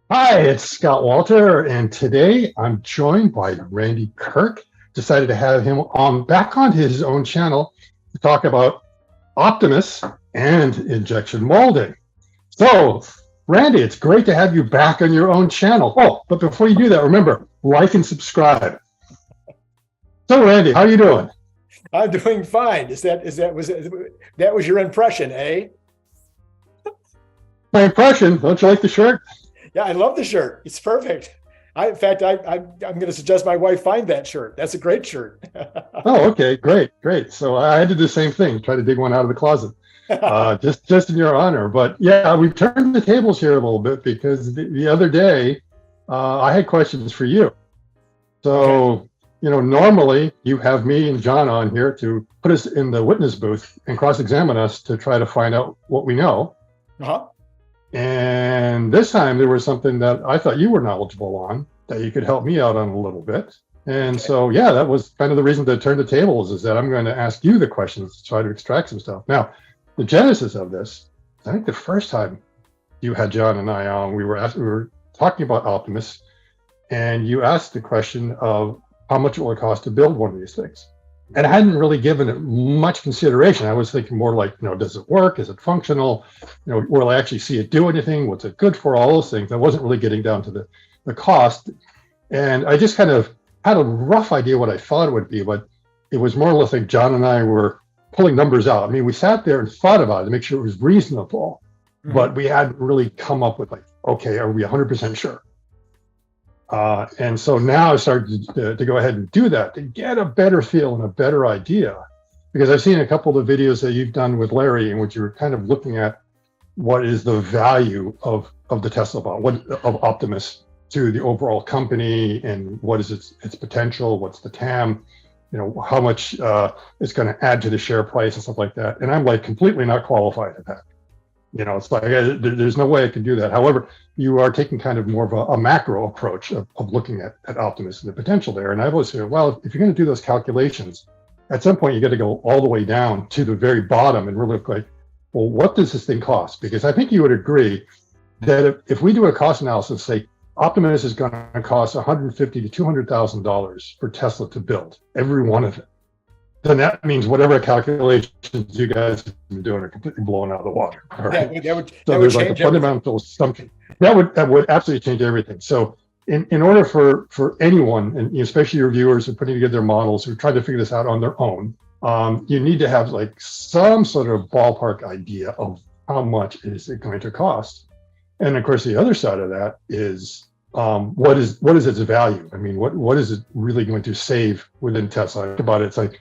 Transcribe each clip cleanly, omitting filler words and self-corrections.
Hi, it's Scott Walter, and today I'm joined by Randy Kirk. Decided to have him on back on his own channel to talk about Optimus and injection molding. So, Randy, it's great to have you back on your own channel. Oh, but before you do that, remember, like and subscribe. So, Randy, how are you doing? I'm doing fine. That was your impression, eh? My impression, don't you like the shirt? Yeah, I love the shirt. It's perfect. In fact, I'm going to suggest my wife find that shirt. That's a great shirt. Oh, okay, great, great. So I did the same thing, try to dig one out of the closet. Just in your honor. But yeah, we've turned the tables here a little bit because the other day I had questions for you. Okay. So, normally you have me and John on here to put us in the witness booth and cross-examine us to try to find out what we know. Uh-huh. And this time there was something that I thought you were knowledgeable on that you could help me out on a little bit. And Okay. so, yeah, that was kind of the reason to turn the tables is that I'm going to ask you the questions to try to extract some stuff. Now, the genesis of this, I think the first time you had John and I on, we were talking about Optimus, and you asked the question of how much it would cost to build one of these things. And I hadn't really given it much consideration. I was thinking more like, does it work? Is it functional? Will I actually see it do anything? What's it good for? All those things. I wasn't really getting down to the cost. And I just kind of had a rough idea what I thought it would be, but it was more or less like John and I were pulling numbers out. I mean, we sat there and thought about it to make sure it was reasonable, but Mhm. we hadn't really come up with like, okay, are we 100% sure? And so now I started to go ahead and do that to get a better feel and a better idea, because I've seen a couple of the videos that you've done with Larry in which you were kind of looking at what is the value of the Tesla bot, what of Optimus to the overall company, and what is its potential, what's the TAM, how much it's going to add to the share price and stuff like that. And I'm like completely not qualified at that. It's like there's no way I can do that. However, you are taking kind of more of a macro approach of looking at Optimus and the potential there. And I've always said, well, if you're going to do those calculations, at some point you got to go all the way down to the very bottom and really look like, well, what does this thing cost? Because I think you would agree that if we do a cost analysis, say Optimus is going to cost $150,000 to $200,000 for Tesla to build, every one of it, then that means whatever calculations you guys have been doing are completely blown out of the water. All right. So That would there's like a change everything. fundamental assumption that would absolutely change everything. So in order for anyone, and especially your viewers who are putting together their models who are trying to figure this out on their own, you need to have like some sort of ballpark idea of how much is it going to cost. And of course, the other side of that is what is its value? I mean, what is it really going to save within Tesla? Think about it. It's like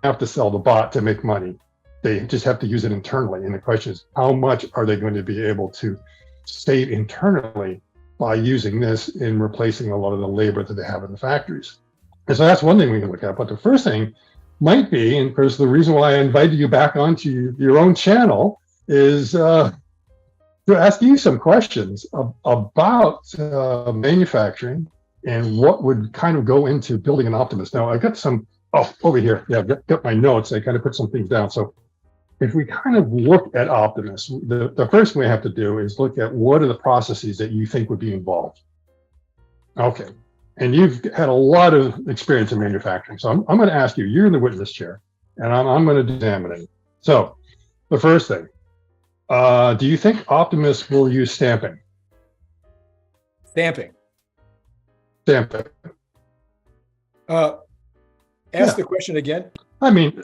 have to sell the bot to make money. They just have to use it internally. And the question is, how much are they going to be able to save internally by using this in replacing a lot of the labor that they have in the factories? And so that's one thing we can look at. But the first thing might be, and of course, the reason why I invited you back onto your own channel is to ask you some questions about manufacturing and what would kind of go into building an Optimus. Now, I got some over here. Yeah, I've got my notes. I kind of put some things down. So if we kind of look at Optimus, the first thing we have to do is look at what are the processes that you think would be involved. Okay. And you've had a lot of experience in manufacturing. So I'm going to ask you, you're in the witness chair, and I'm going to examine it. So the first thing, do you think Optimus will use stamping? Stamping. Stamping. Ask Yeah. the question again. I mean,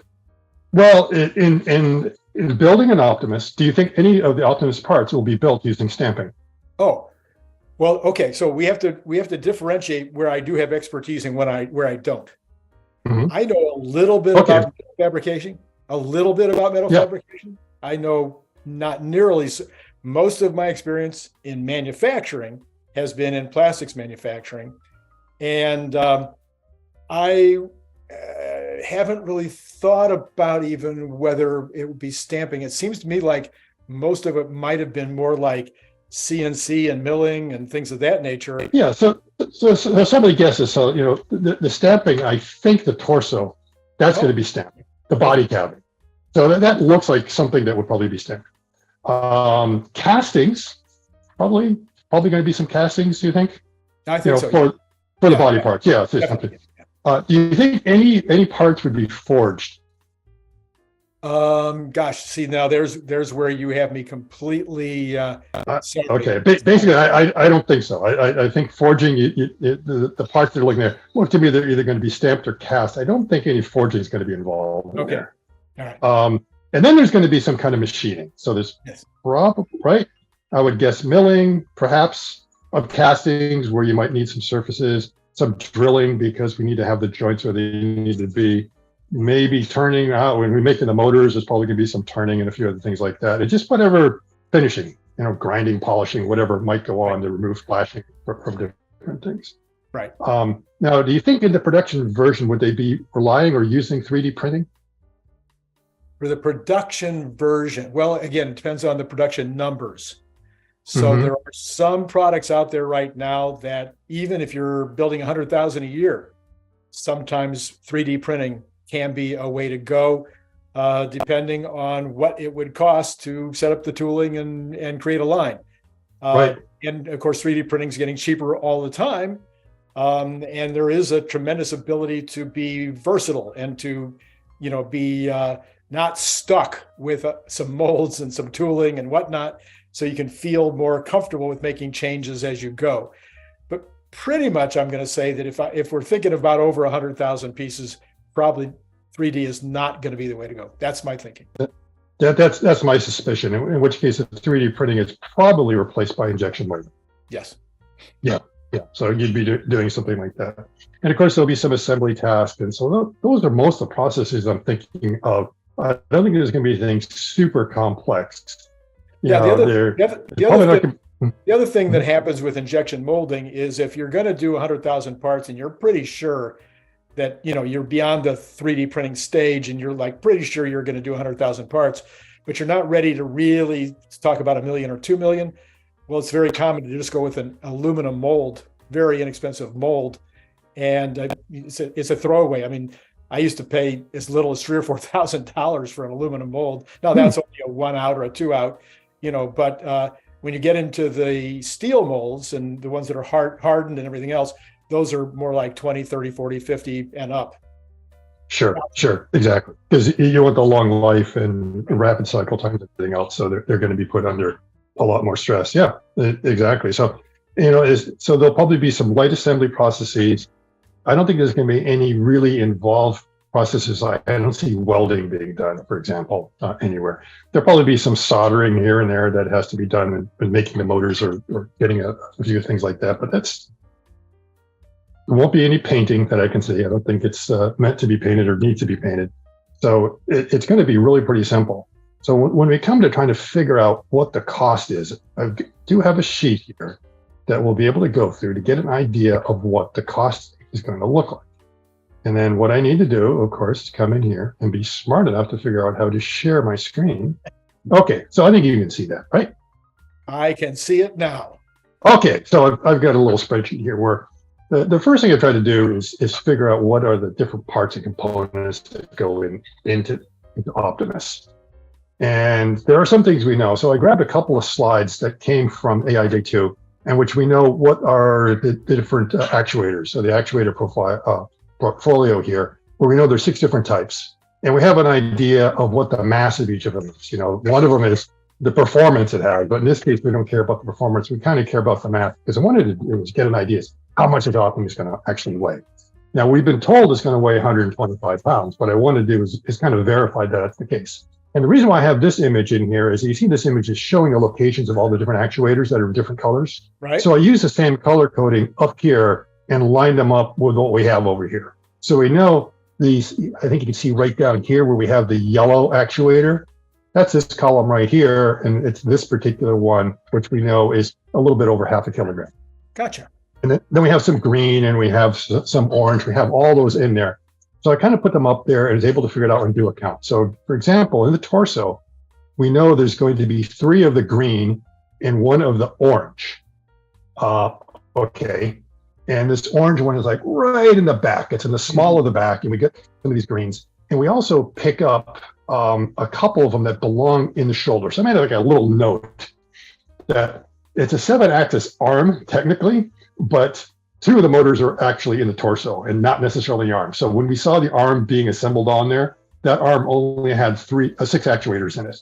well, in building an Optimus, do you think any of the Optimus parts will be built using stamping? Oh, well, okay. So we have to differentiate where I do have expertise and where I don't. Mhm. I know a little bit Okay. about metal fabrication, a little bit about metal Yeah. fabrication. I know not nearly most of my experience in manufacturing has been in plastics manufacturing. And I haven't really thought about even whether it would be stamping. It seems to me like most of it might have been more like CNC and milling and things of that nature. Yeah. So somebody guesses. So the stamping. I think the torso, that's going to Oh, be stamping. The okay. body cavity. So that looks like something that would probably be stamped. Castings, probably probably going to be some castings, do you think? I think so. For the body parts. Yeah. So something. Do you think any parts would be forged? Gosh, see now there's where you have me completely. Okay. Basically, I don't think so. I think forging the parts that are looking there. Well, to me, they're either going to be stamped or cast. I don't think any forging is going to be involved. Okay. There. All right. And then there's going to be some kind of machining. So there's probably, right? I would guess milling, perhaps, of castings where you might need some surfaces, some drilling because we need to have the joints where they need to be. Maybe turning out when we're making the motors, there's probably going to be some turning and a few other things like that. And just whatever finishing, grinding, polishing, whatever might go on to remove flashing from different things. Right. Now, do you think in the production version, would they be relying or using 3D printing? For the production version, well, again, it depends on the production numbers. So there are some products out there right now that even if you're building 100,000 a year, sometimes 3D printing can be a way to go, depending on what it would cost to set up the tooling and create a line. Right. And of course, 3D printing is getting cheaper all the time. And there is a tremendous ability to be versatile and to, be not stuck with some molds and some tooling and whatnot. So you can feel more comfortable with making changes as you go. But pretty much, I'm going to say that if we're thinking about over 100,000 pieces, probably 3D is not going to be the way to go. That's my thinking. That's my suspicion. In which case, 3D printing is probably replaced by injection molding. Yes. Yeah. So you'd be doing something like that. And of course, there'll be some assembly tasks. And so those are most of the processes I'm thinking of. I don't think there's going to be anything super complex. The other thing that happens with injection molding is if you're going to do 100,000 parts and you're pretty sure that, you're beyond the 3D printing stage and you're pretty sure you're going to do 100,000 parts, but you're not ready to really talk about 1 million or 2 million. Well, it's very common to just go with an aluminum mold, very inexpensive mold. And it's a throwaway. I mean, I used to pay as little as $3,000 or $4,000 for an aluminum mold. Now that's only a 1 out or a 2 out, but when you get into the steel molds and the ones that are hardened and everything else, those are more like 20, 30, 40, 50 and up. Sure, exactly. Because you want the long life and rapid cycle times and everything else. So they're going to be put under a lot more stress. Yeah, exactly. So, so there'll probably be some light assembly processes. I don't think there's going to be any really involved processes. I don't see welding being done, for example, anywhere. There'll probably be some soldering here and there that has to be done in making the motors or getting a few things like that. But there won't be any painting that I can see. I don't think it's meant to be painted or needs to be painted. So it's going to be really pretty simple. So when we come to trying to figure out what the cost is, I do have a sheet here that we'll be able to go through to get an idea of what the cost is going to look like. And then what I need to do, of course, is come in here and be smart enough to figure out how to share my screen. Okay, so I think you can see that, right? I can see it now. Okay, so I've got a little spreadsheet here where the first thing I try to do is figure out what are the different parts and components that go into Optimus. And there are some things we know. So I grabbed a couple of slides that came from AIJ2, and which we know what are the different actuators. So the actuator portfolio here, where we know there's 6 different types. And we have an idea of what the mass of each of them is. One of them is the performance it has, but in this case, we don't care about the performance. We kind of care about the mass, because I wanted to do was get an idea how much is Optimus going to actually weigh. Now, we've been told it's going to weigh 125 pounds. What I want to do is kind of verify that that's the case. And the reason why I have this image in here is you see this image is showing the locations of all the different actuators that are in different colors. Right. So I use the same color coding up here and line them up with what we have over here. So we know these, I think you can see right down here where we have the yellow actuator. That's this column right here. And it's this particular one, which we know is a little bit over 0.5 kilogram. Gotcha. And then we have some green and we have some orange. We have all those in there. So I kind of put them up there and was able to figure it out and do a count. So for example, in the torso, we know there's going to be 3 of the green and 1 of the orange. Okay. And this orange one is like right in the back. It's in the small of the back, and we get some of these greens. And we also pick up a couple of them that belong in the shoulder. So I made like a little note that it's a 7-axis arm technically, but 2 of the motors are actually in the torso and not necessarily the arm. So when we saw the arm being assembled on there, that arm only had 6 actuators in it,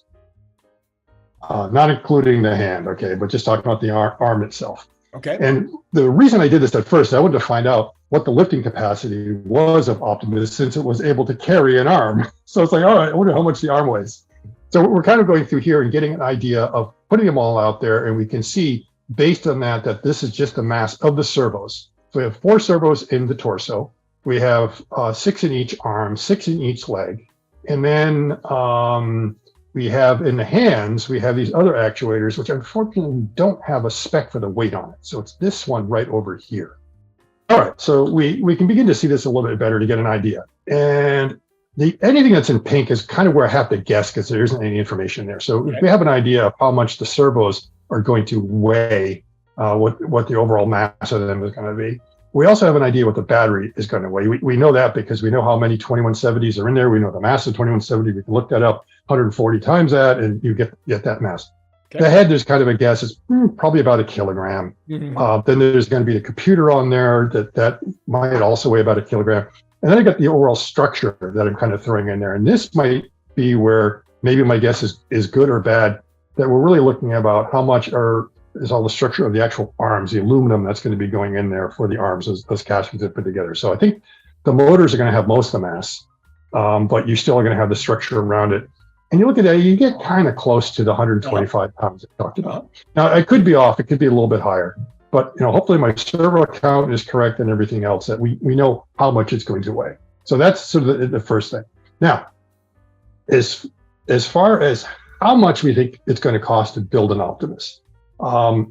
not including the hand. Okay, but just talking about the arm itself. Okay. And the reason I did this at first, I wanted to find out what the lifting capacity was of Optimus, since it was able to carry an arm. So it's like, all right, I wonder how much the arm weighs. So we're kind of going through here and getting an idea of putting them all out there, and we can see based on that this is just the mass of the servos. So we have 4 servos in the torso. We have 6 in each arm, 6 in each leg. And then we have in the hands, we have these other actuators, which unfortunately don't have a spec for the weight on it. So it's this one right over here. All right, so we can begin to see this a little bit better to get an idea. And anything that's in pink is kind of where I have to guess, because there isn't any information there. So if we have an idea of how much the servos are going to weigh, what the overall mass of them is going to be. We also have an idea what the battery is going to weigh. We know that because we know how many 2170s are in there. We know the mass of 2170. We can look that up 140 times that, and you get that mass. Okay. The head, there's kind of a guess. It's probably about 1 kilogram. Mm-hmm. Then there's going to be the computer on there that might also weigh about 1 kilogram. And then I got the overall structure that I'm kind of throwing in there. And this might be where maybe my guess is good or bad, that we're really looking about how much is all the structure of the actual arms, the aluminum that's going to be going in there for the arms, those castings that put together. So I think the motors are going to have most of the mass, but you still are going to have the structure around it. And you look at that, you get kind of close to the 125 pounds I talked about. Now, I could be off. It could be a little bit higher. But hopefully my servo count is correct and everything else, that we know how much it's going to weigh. So that's sort of the first thing. Now, as far as how much we think it's going to cost to build an Optimus, our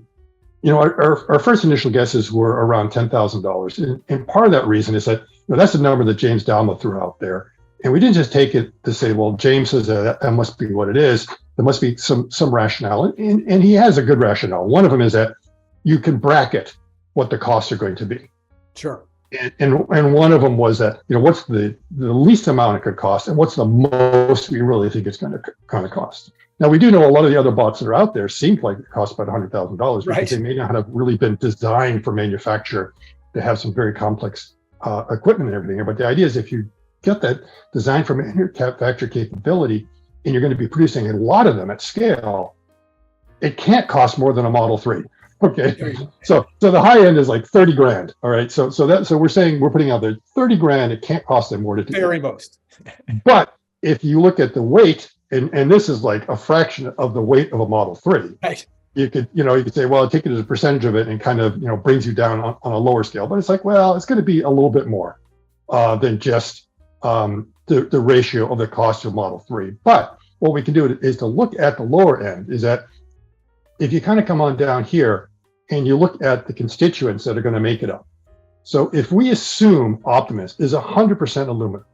first initial guesses were around $10,000. And part of that reason is that that's the number that James Download threw out there. And we didn't just take it to say, well, James says that must be what it is. There must be some rationale. And he has a good rationale. One of them is that you can bracket what the costs are going to be. Sure. And one of them was that, what's the least amount it could cost and what's the most we really think it's going to cost. Now, we do know a lot of the other bots that are out there seem like it costs about $100,000 because they may not have really been designed for manufacture to have some very complex equipment and everything. But the idea is if you get that designed for manufacture capability and you're going to be producing a lot of them at scale, it can't cost more than a Model 3. Okay, so the high end is like 30 grand. All right, so we're saying we're putting out there 30 grand. It can't cost them more to do. Very most. But if you look at the weight, and this is like a fraction of the weight of a Model 3. Right. You could say, well, take it as a percentage of it, and kind of brings you down on a lower scale. But it's like, well, it's going to be a little bit more than just the ratio of the cost of Model 3. But what we can do is to look at the lower end. Is that if you kind of come on down here and you look at the constituents that are going to make it up. So if we assume Optimus is 100% aluminum,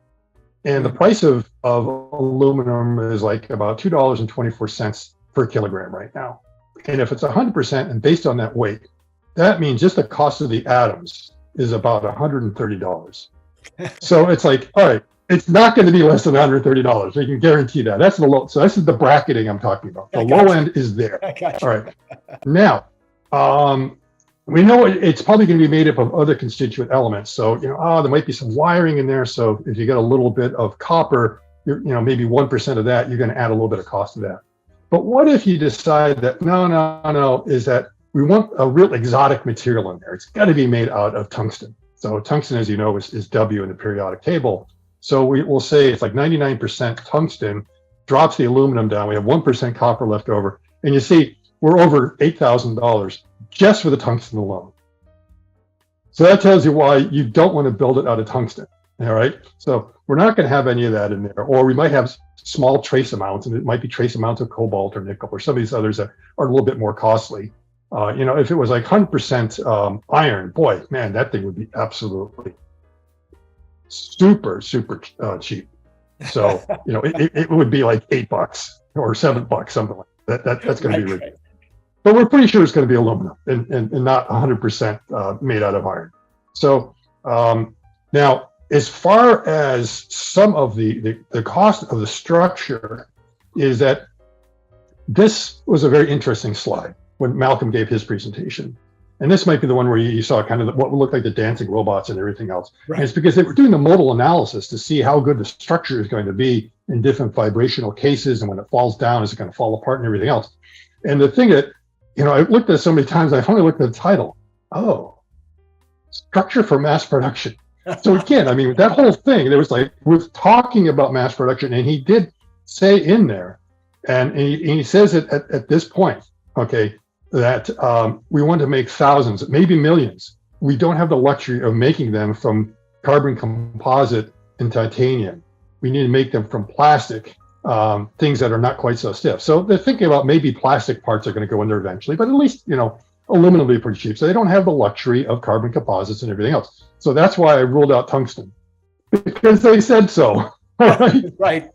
and the price of aluminum is like about $2.24 per kilogram right now. And if it's 100% and based on that weight, that means just the cost of the atoms is about $130. So it's like, all right, it's not going to be less than $130. We can guarantee that. That's the low. So this is the bracketing I'm talking about. The low end is there. All right. Now, we know it's probably going to be made up of other constituent elements. So, there might be some wiring in there. So if you get a little bit of copper, maybe 1% of that, you're going to add a little bit of cost to that. But what if you decide that, no, is that we want a real exotic material in there. It's got to be made out of tungsten. So tungsten, as you know, is W in the periodic table. So we'll say it's like 99% tungsten, drops the aluminum down. We have 1% copper left over. And you see, we're over $8,000 just for the tungsten alone. So that tells you why you don't want to build it out of tungsten. All right. So we're not going to have any of that in there. Or we might have small trace amounts, and it might be trace amounts of cobalt or nickel or some of these others that are a little bit more costly. If it was like 100% iron, boy, man, that thing would be absolutely super cheap. So it would be like $8 or $7, something like that. That's going to be ridiculous. But we're pretty sure it's going to be aluminum and not 100% made out of iron. So now, as far as some of the cost of the structure, is that this was a very interesting slide. when Malcolm gave his presentation. And this might be the one where you saw kind of what would look like the dancing robots and everything else. Right. And it's because they were doing the modal analysis to see how good the structure is going to be in different vibrational cases. And when it falls down, is it going to fall apart and everything else? And the thing that, I looked at it so many times, I finally looked at the title. Oh, structure for mass production. So again, I mean, that whole thing, there was like, we're talking about mass production, and he did say in there, and he says it at this point, okay, that we want to make thousands, maybe millions. We don't have the luxury of making them from carbon composite and titanium. We need to make them from plastic, things that are not quite so stiff. So they're thinking about maybe plastic parts are going to go in there eventually, but at least, aluminum will be pretty cheap. So they don't have the luxury of carbon composites and everything else. So that's why I ruled out tungsten, because they said so. Right.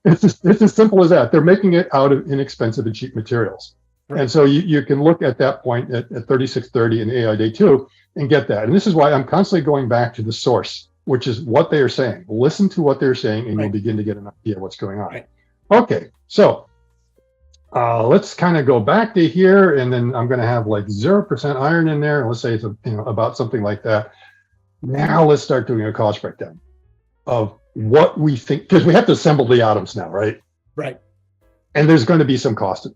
It's as simple as that. They're making it out of inexpensive and cheap materials. Right. And so you can look at that point at 3630 and AI Day 2 and get that. And this is why I'm constantly going back to the source, which is what they are saying. Listen to what they're saying, and you'll begin to get an idea of what's going on. Right. Okay, so let's kind of go back to here, and then I'm going to have like 0% iron in there. And let's say it's about something like that. Now let's start doing a cost breakdown of what we think, because we have to assemble the atoms now, right? Right. And there's going to be some cost.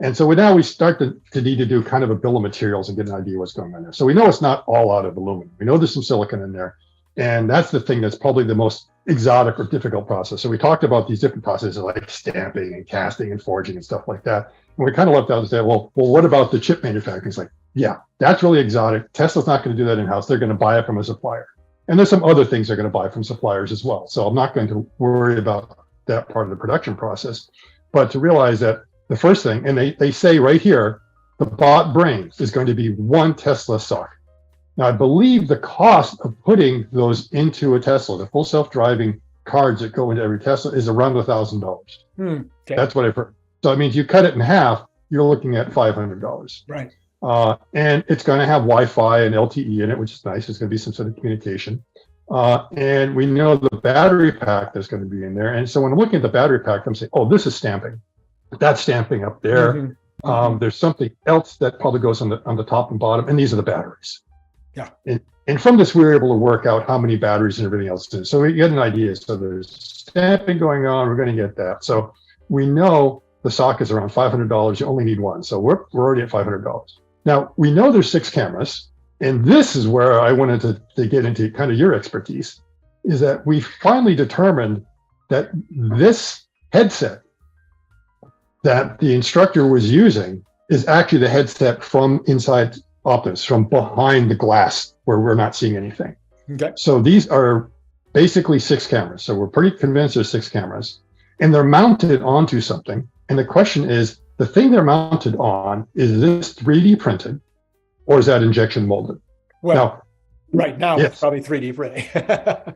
And so now we start to need to do kind of a bill of materials and get an idea what's going on there. So we know it's not all out of aluminum. We know there's some silicon in there. And that's the thing that's probably the most exotic or difficult process. So we talked about these different processes like stamping and casting and forging and stuff like that. And we kind of left out and said, well, what about the chip manufacturing? It's like, yeah, that's really exotic. Tesla's not going to do that in-house. They're going to buy it from a supplier. And there's some other things they're going to buy from suppliers as well. So I'm not going to worry about that part of the production process. But to realize that the first thing, and they say right here, the bot brain is going to be one Tesla sock. Now, I believe the cost of putting those into a Tesla, the full self-driving cards that go into every Tesla, is around $1,000. Okay. That's what I've heard. So that means you cut it in half, you're looking at $500. Right. And it's going to have Wi-Fi and LTE in it, which is nice. It's going to be some sort of communication. And we know the battery pack that's going to be in there. And so when I'm looking at the battery pack, I'm saying, oh, this is stamping. That's stamping up there. There's something else that probably goes on the top and bottom, and these are the batteries. Yeah. And from this, we were able to work out how many batteries and everything else is. So we get an idea. So there's stamping going on. We're going to get that. So we know the sock is around $500. You only need one. So we're already at $500. Now, we know there's 6 cameras. And this is where I wanted to get into kind of your expertise, is that we finally determined that this headset that the instructor was using is actually the headset from inside Optimus, from behind the glass where we're not seeing anything. Okay. So these are basically 6 cameras. So we're pretty convinced there's 6 cameras, and they're mounted onto something. And the question is, the thing they're mounted on, is this 3D printed or is that injection molded? Well, now, right now yes. It's probably 3D printing.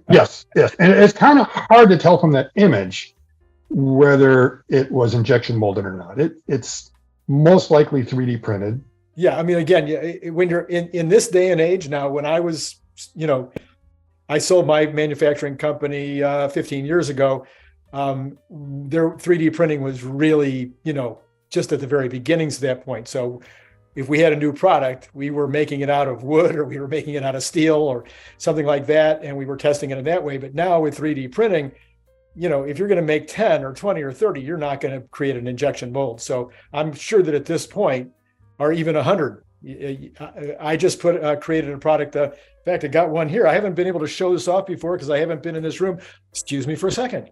Yes. And it's kind of hard to tell from that image whether it was injection molded or not. It's most likely 3D printed. Yeah, I mean, again, when you're in this day and age now, when I was, I sold my manufacturing company 15 years ago, their 3D printing was really, just at the very beginnings of that point. So if we had a new product, we were making it out of wood, or we were making it out of steel or something like that, and we were testing it in that way. But now with 3D printing, if you're going to make 10 or 20 or 30, you're not going to create an injection mold. So I'm sure that at this point, or even 100, I just created a product. In fact, I got one here. I haven't been able to show this off before because I haven't been in this room. Excuse me for a second.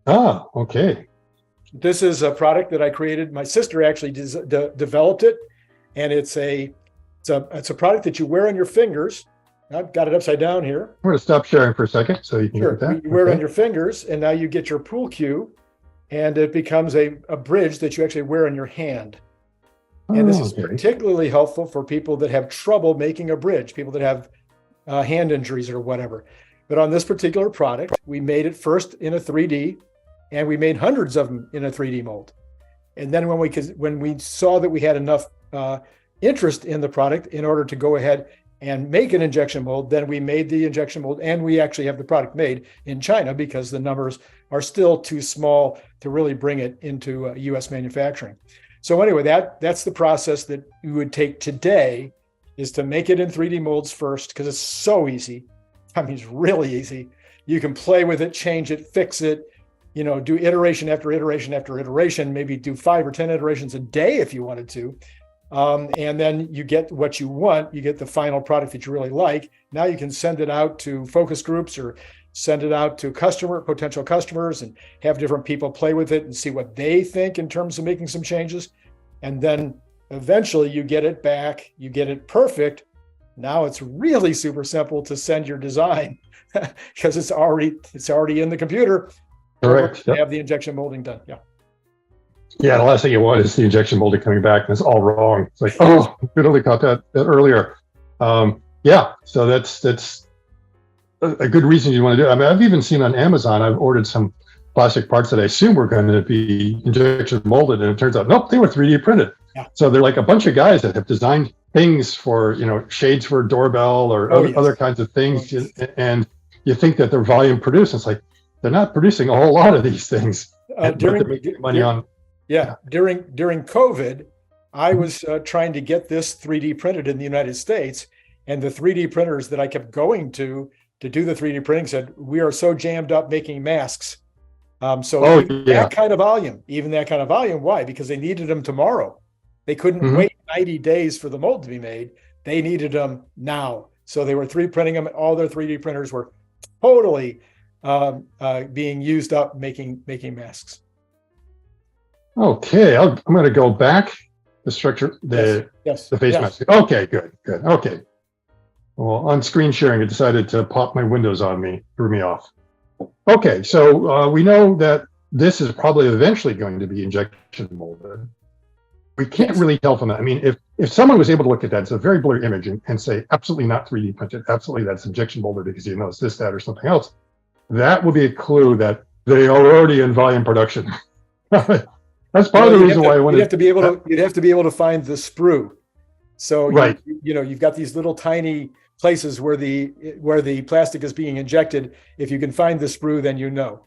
Ah, okay. This is a product that I created. My sister actually developed it, and it's a product that you wear on your fingers. I've got it upside down here. I'm going to stop sharing for a second so you can get that. You wear it on your fingers, and now you get your pool cue, and it becomes a bridge that you actually wear on your hand. And this is particularly helpful for people that have trouble making a bridge, people that have hand injuries or whatever. But on this particular product, we made it first in a 3D, and we made hundreds of them in a 3D mold. And then when we saw that we had enough interest in the product in order to go ahead and make an injection mold, then we made the injection mold, and we actually have the product made in China because the numbers are still too small to really bring it into U.S. manufacturing. So anyway, that's the process that you would take today, is to make it in 3D molds first, because it's so easy. I mean, it's really easy. You can play with it, change it, fix it, do iteration after iteration after iteration, maybe do 5 or 10 iterations a day if you wanted to. And then you get what you want. You get the final product that you really like. Now you can send it out to focus groups or send it out to potential customers, and have different people play with it and see what they think in terms of making some changes. And then eventually you get it back, you get it perfect. Now it's really super simple to send your design because it's already in the computer. Correct. To have the injection molding done. Yeah. Yeah, the last thing you want is the injection molding coming back and it's all wrong. It's like, oh, we only caught that earlier. Yeah, so that's a good reason you want to do it. I mean, I've even seen on Amazon, I've ordered some plastic parts that I assume were going to be injection molded, and it turns out, nope, they were 3D printed. Yeah. So they're like a bunch of guys that have designed things for, shades for a doorbell or other kinds of things. And you think that they're volume produced. It's like, they're not producing a whole lot of these things. During COVID, I Mm-hmm. was trying to get this 3D printed in the United States, and the 3D printers that I kept going to do the 3D printing said, we are so jammed up making masks. That kind of volume, why? Because they needed them tomorrow. They couldn't wait 90 days for the mold to be made. They needed them now. So they were 3D printing them. All their 3D printers were totally being used up making masks. Okay, I'm going to go back. The structure, the face mask. Okay, good. Okay. Well, on screen sharing, it decided to pop my windows on me, threw me off. Okay, so we know that this is probably eventually going to be injection molded. We can't really tell from that. I mean, if someone was able to look at that, it's a very blurry image, and say, absolutely not 3D printed, absolutely that's injection molded because it's this, that, or something else, that would be a clue that they are already in volume production. That's part of the reason why I wanted. You'd have to be able to find the sprue. So right. You've got these little tiny places where the plastic is being injected. If you can find the sprue, then you know.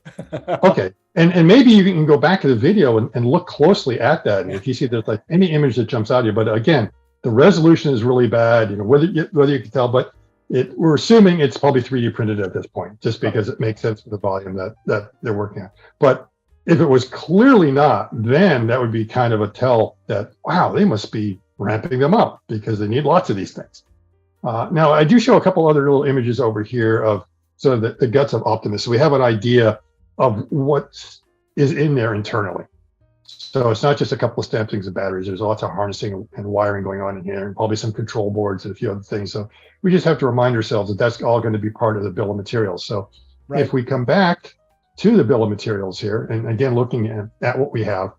Okay, and maybe you can go back to the video and look closely at that, and if you see there's like any image that jumps out at you, but again, the resolution is really bad. Whether you can tell, but we're assuming it's probably 3D printed at this point, just because it makes sense for the volume that they're working on. But if it was clearly not, then that would be kind of a tell that, wow, they must be ramping them up because they need lots of these things. Now, I do show a couple other little images over here of sort of the guts of Optimus. So we have an idea of what is in there internally. So it's not just a couple of stampings and batteries. There's lots of harnessing and wiring going on in here, and probably some control boards and a few other things. So we just have to remind ourselves that that's all going to be part of the bill of materials. So if we come back to the bill of materials here, and again, looking at what we have,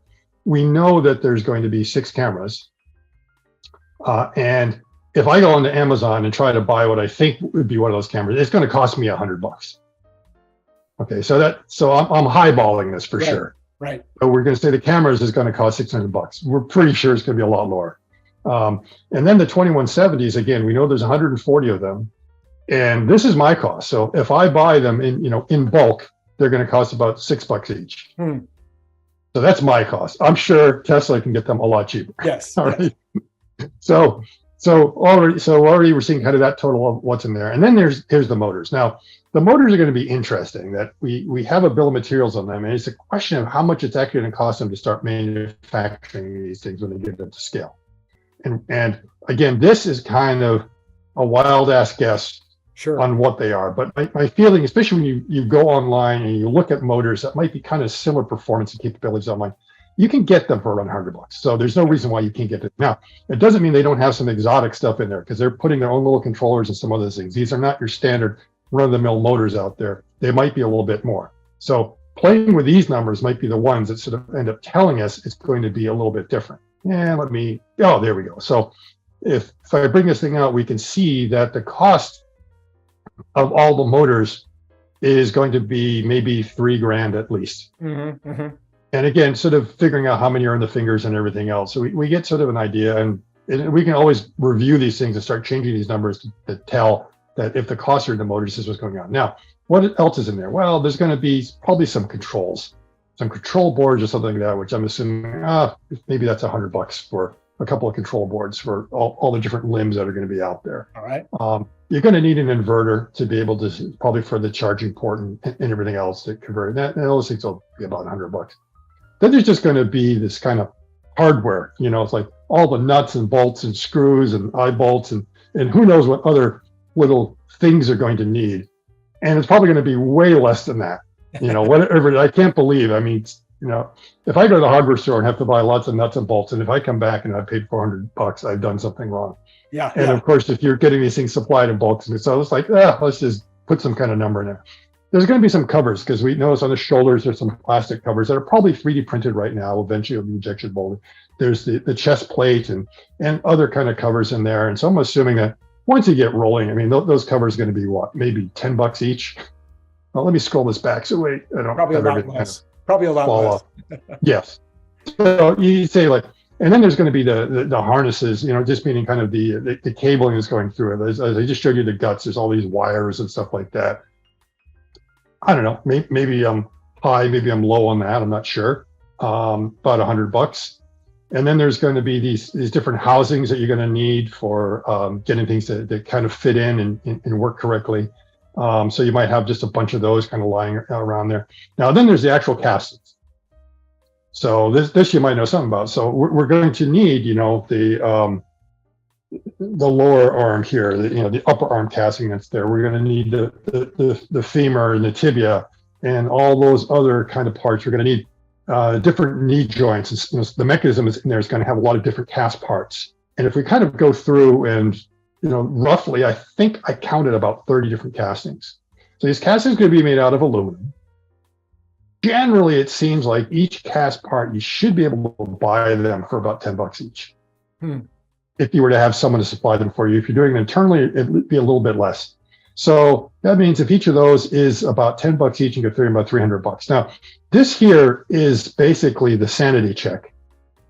we know that there's going to be 6 cameras. And if I go onto Amazon and try to buy what I think would be one of those cameras, it's going to cost me $100. Okay, so I'm highballing this for sure. Right. So we're going to say the cameras is going to cost $600. We're pretty sure it's going to be a lot lower. And then the 2170s, again, we know there's 140 of them, and this is my cost. So if I buy them in bulk, they're going to cost about $6 each. So that's my cost. I'm sure Tesla can get them a lot cheaper. Yes. All right. So already we're seeing kind of that total of what's in there. And then here's the motors. Now, the motors are going to be interesting. That we have a bill of materials on them, and it's a question of how much it's actually going to cost them to start manufacturing these things when they get them to scale. And again, this is kind of a wild ass guess on what they are. But my feeling, especially when you go online and you look at motors that might be kind of similar performance and capabilities online, you can get them for around $100. So there's no reason why you can't get it. Now, it doesn't mean they don't have some exotic stuff in there, because they're putting their own little controllers and some other things. These are not your standard run-of-the-mill motors out there. They might be a little bit more. So playing with these numbers might be the ones that sort of end up telling us it's going to be a little bit different. And there we go. So if I bring this thing out, we can see that the cost of all the motors is going to be maybe $3,000 at least. And again, sort of figuring out how many are in the fingers and everything else. So we get sort of an idea, and we can always review these things and start changing these numbers to tell that if the costs are in the motors, this is what's going on. Now, what else is in there? Well, there's going to be probably some controls. some control boards or something like that, which I'm assuming maybe that's $100 for a couple of control boards for all the different limbs that are going to be out there. All right. You're going to need an inverter to be able to, probably for the charging port and everything else to convert that. And those things will be about $100. Then there's just going to be this kind of hardware, it's like all the nuts and bolts and screws and eye bolts and who knows what other little things are going to need. And it's probably going to be way less than that. Whatever. I can't believe. I mean, if I go to the hardware store and have to buy lots of nuts and bolts, and if I come back and I paid $400, I've done something wrong. Yeah. And of course, if you're getting these things supplied in bulk, so it's like, let's just put some kind of number in there. There's going to be some covers because we notice on the shoulders there's some plastic covers that are probably 3D printed right now. Eventually, it'll be injection molded. There's the chest plate and other kind of covers in there. And so I'm assuming that once you get rolling, I mean, those covers are going to be what, maybe $10 each. Well, let me scroll this back so I don't probably have a lot everything less. Probably a lot less. Yes. So you say like, and then there's going to be the harnesses, just meaning kind of the cabling is going through it. As I just showed you the guts, there's all these wires and stuff like that. I don't know, maybe I'm high, maybe I'm low on that. I'm not sure. About $100. And then there's going to be these different housings that you're going to need for getting things to kind of fit in and work correctly. So you might have just a bunch of those kind of lying around there. Now, then there's the actual castings. So this you might know something about. So we're going to need, the lower arm here, the upper arm casting that's there. We're going to need the femur and the tibia and all those other kind of parts. We're going to need different knee joints. The mechanism is in there is going to have a lot of different cast parts. And if we kind of go through and roughly, I think I counted about 30 different castings. So these castings are going to be made out of aluminum. Generally, it seems like each cast part, you should be able to buy them for about $10 each. If you were to have someone to supply them for you. If you're doing it internally, it'd be a little bit less. So that means if each of those is about $10 each, you can figure about $300. Now, this here is basically the sanity check.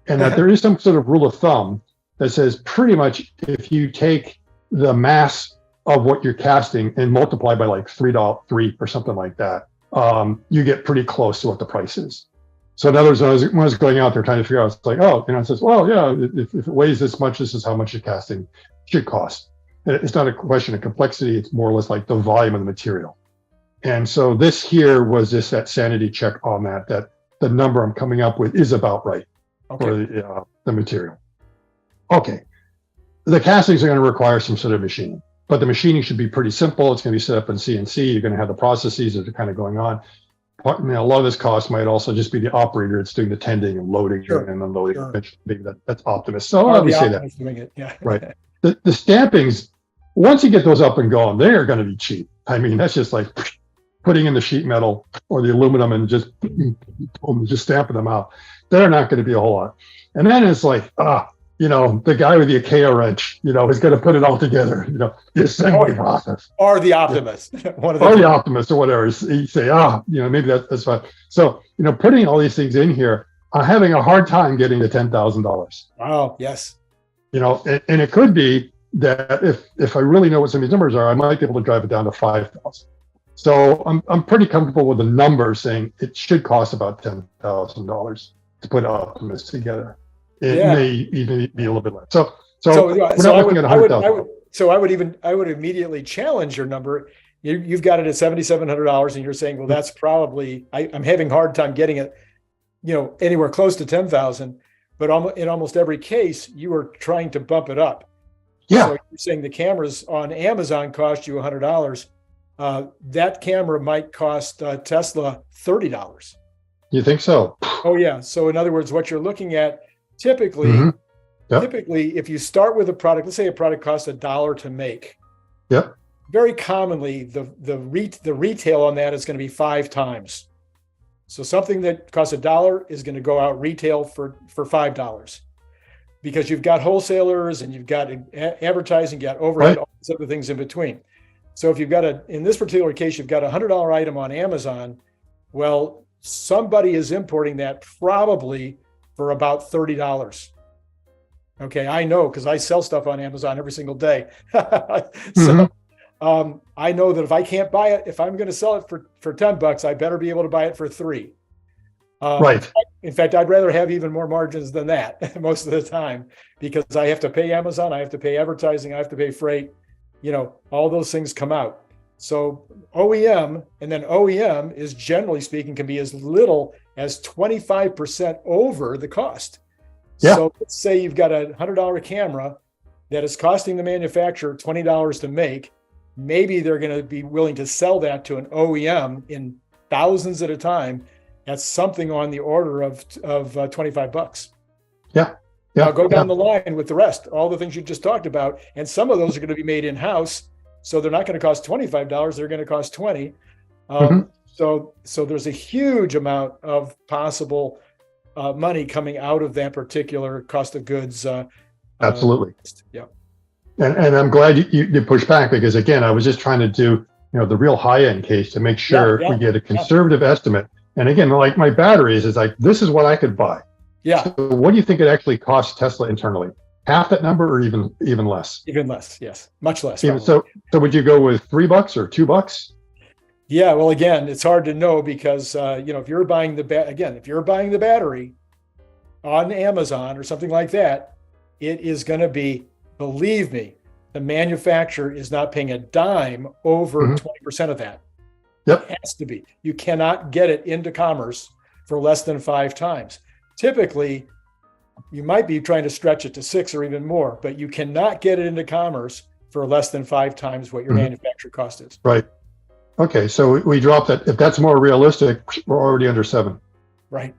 And that there is some sort of rule of thumb that says pretty much if you take the mass of what you're casting and multiply by like $3 or something like that, you get pretty close to what the price is. So in other words, when I was going out there trying to figure out, it's like, it says, well, yeah, if it weighs this much, this is how much your casting should cost. And it's not a question of complexity. It's more or less like the volume of the material. And so this here was just that sanity check on that the number I'm coming up with is about right for the material. Okay. The castings are going to require some sort of machining, but the machining should be pretty simple. It's going to be set up in CNC. You're going to have the processes that are kind of going on. A lot of this cost might also just be the operator that's doing the tending and loading and unloading. Sure. Maybe that's Optimus. So let me say that. Doing it. Yeah. Right. The stampings, once you get those up and going, they are going to be cheap. I mean, that's just like putting in the sheet metal or the aluminum and just stamping them out. They're not going to be a whole lot. And then it's like, the guy with the IKEA wrench, is going to put it all together, the assembly process. Or the Optimus. Or the Optimus or whatever. You say, maybe that's fine. So, putting all these things in here, I'm having a hard time getting to $10,000. Wow, yes. And it could be that if I really know what some of these numbers are, I might be able to drive it down to 5,000. So I'm pretty comfortable with the number saying it should cost about $10,000 to put Optimus together. It may even be a little bit less. So we're not looking at $100,000. So I would immediately challenge your number. You've got it at $7,700, and you're saying, well, that's probably I'm having a hard time getting it, anywhere close to 10,000. But in almost every case, you are trying to bump it up. Yeah. So you're saying the cameras on Amazon cost you $100. That camera might cost Tesla $30. You think so? Oh yeah. So in other words, what you're looking at typically, if you start with a product, let's say a product costs $1 to make. Yep. Very commonly, the retail on that is going to be 5 times. So something that costs $1 is going to go out retail for $5 because you've got wholesalers and you've got advertising, you got overhead, all these other things in between. So if you've got in this particular case, you've got a $100 item on Amazon, well, somebody is importing that probably for about $30. Okay, I know because I sell stuff on Amazon every single day. So I know that if I can't buy it, if I'm going to sell it for $10, I better be able to buy it for $3. Right. In fact, I'd rather have even more margins than that most of the time, because I have to pay Amazon, I have to pay advertising, I have to pay freight, all those things come out. So OEM, and then OEM is, generally speaking, can be as little as 25% over the cost. Yeah. So let's say you've got a $100 camera that is costing the manufacturer $20 to make. Maybe they're going to be willing to sell that to an OEM in thousands at a time. That's something on the order of $25. Yeah. Now go down the line with the rest, all the things you just talked about, and some of those are going to be made in-house, so they're not going to cost $25; they're going to cost $20. So there's a huge amount of possible money coming out of that particular cost of goods. Absolutely. Yeah. And I'm glad you pushed back, because again, I was just trying to do the real high end case to make sure we get a conservative estimate. And again, like my batteries is like, this is what I could buy. Yeah. So what do you think it actually costs Tesla internally? Half that number, or even less? Even less, yes, much less. So would you go with $3 or $2? Yeah, well, again, it's hard to know, because if you're buying the battery on Amazon or something like that, it is going to be, believe me, the manufacturer is not paying a dime over 20% of that. Yep. It has to be. You cannot get it into commerce for less than 5 times. Typically, you might be trying to stretch it to 6 or even more, but you cannot get it into commerce for less than 5 times what your manufacturer cost is. Right. Okay, so we dropped that. If that's more realistic, we're already under 7. Right.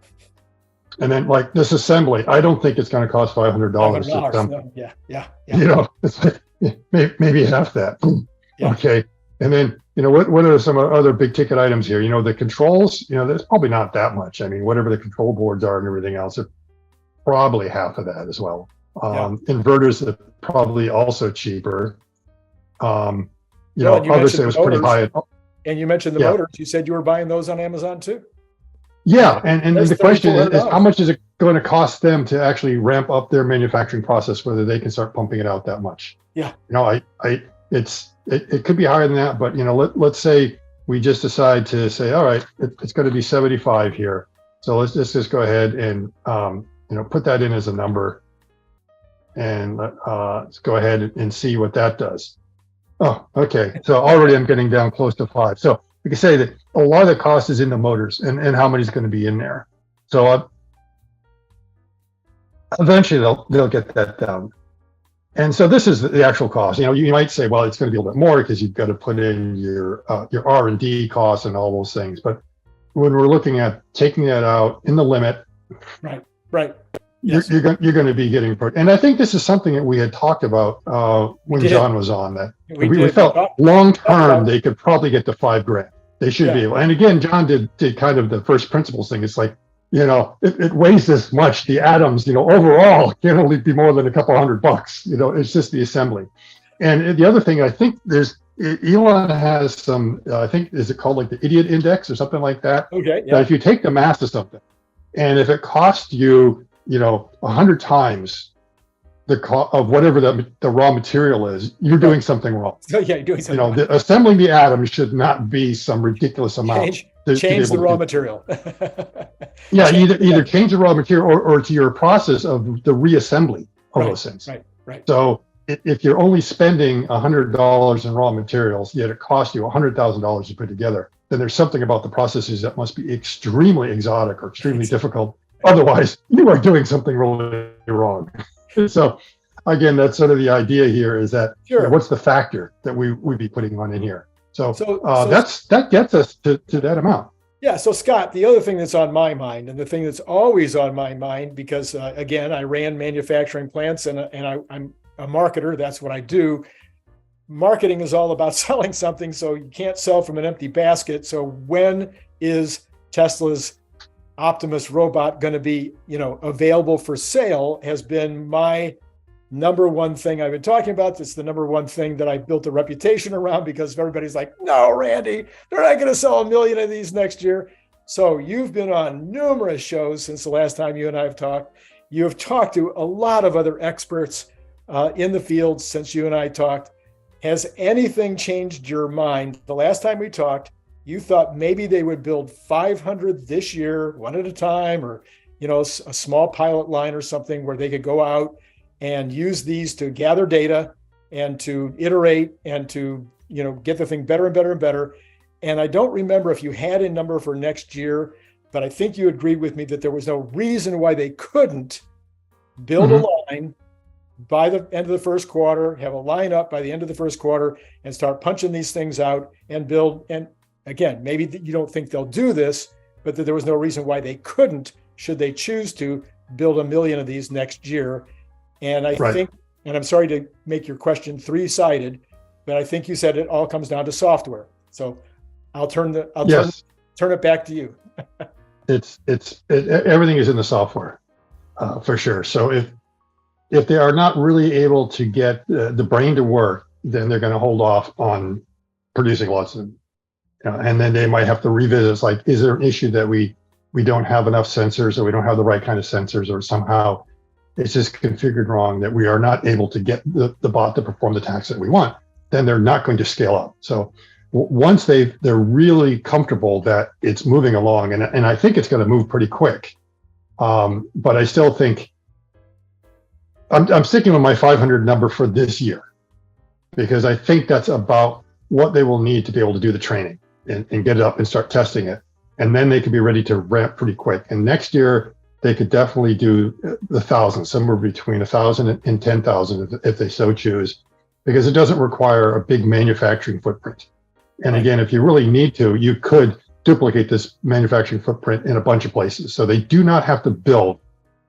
And then, like, this assembly, I don't think it's going to cost $500. No. Yeah. It's like maybe half that. Yeah. Okay. And then, what are some other big ticket items here? The controls, there's probably not that much. I mean, whatever the control boards are and everything else, are probably half of that as well. Inverters are probably also cheaper. Obviously it was pretty high. And you mentioned the motors. You said you were buying those on Amazon too. Yeah, and the question is how much is it going to cost them to actually ramp up their manufacturing process, whether they can start pumping it out that much? Yeah. It could be higher than that, but let's say we just decide to say, all right, it's going to be 75 here. So let's just go ahead and put that in as a number, and let's go ahead and see what that does. Oh, okay. So already I'm getting down close to 5. So we can say that a lot of the cost is in the motors and how many is going to be in there. So eventually they'll get that down. And so this is the actual cost. You might say, well, it's going to be a little bit more because you've got to put in your R&D costs and all those things. But when we're looking at taking that out in the limit, right. Yes. You're going to be getting, and I think this is something that we had talked about when John was on, that we felt long term they could probably get to $5,000. They should be able. And again, John did kind of the first principles thing. It's like, it weighs this much. The atoms, overall can only be more than a couple $100. It's just the assembly. And the other thing, I think Elon has some, I think, is it called like the idiot index or something like that? Okay. Yeah. That if you take the mass of something, and if it costs you 100 times the cost of whatever the raw material is, you're doing something wrong. So you're doing something wrong. Assembling the atom should not be some ridiculous amount. Change the raw material. Either change the raw material or to your process of the reassembly of those things. Right. So if you're only spending $100 in raw materials, yet it costs you $100,000 to put together, then there's something about the processes that must be extremely exotic or extremely difficult. Otherwise, you are doing something really wrong. So, again, that's sort of the idea here, is that what's the factor that we'd be putting on in here? So that gets us to that amount. Yeah. So, Scott, the other thing that's on my mind, and the thing that's always on my mind, because again, I ran manufacturing plants, and I'm a marketer. That's what I do. Marketing is all about selling something, so you can't sell from an empty basket. So when is Tesla's Optimus robot going to be, available for sale, has been my number one thing I've been talking about. It's the number one thing that I built a reputation around, because everybody's like, no, Randy, they're not going to sell 1 million of these next year. So you've been on numerous shows since the last time you and I have talked. You have talked to a lot of other experts in the field since you and I talked. Has anything changed your mind? The last time we talked, you thought maybe they would build 500 this year, one at a time, or a small pilot line or something where they could go out and use these to gather data and to iterate and to get the thing better and better and better. And I don't remember if you had a number for next year, but I think you agreed with me that there was no reason why they couldn't build a line by the end of the first quarter, have a line up by the end of the first quarter, and start punching these things out and build. And again, maybe you don't think they'll do this, but that there was no reason why they couldn't, should they choose to, build 1 million of these next year. And I think, and I'm sorry to make your question three-sided, but I think you said it all comes down to software. So I'll turn it back to you. Everything is in the software, for sure. So if they are not really able to get the brain to work, then they're going to hold off on producing lots of them. And then they might have to revisit. It's like, is there an issue that we don't have enough sensors, or we don't have the right kind of sensors, or somehow it's just configured wrong, that we are not able to get the bot to perform the tasks that we want? Then they're not going to scale up. So once they're really comfortable that it's moving along, and I think it's going to move pretty quick, but I still think I'm sticking with my 500 number for this year, because I think that's about what they will need to be able to do the training and get it up and start testing it. And then they could be ready to ramp pretty quick. And next year, they could definitely do the 1,000, somewhere between 1,000 and 10,000 if they so choose, because it doesn't require a big manufacturing footprint. And again, if you really need to, you could duplicate this manufacturing footprint in a bunch of places. So they do not have to build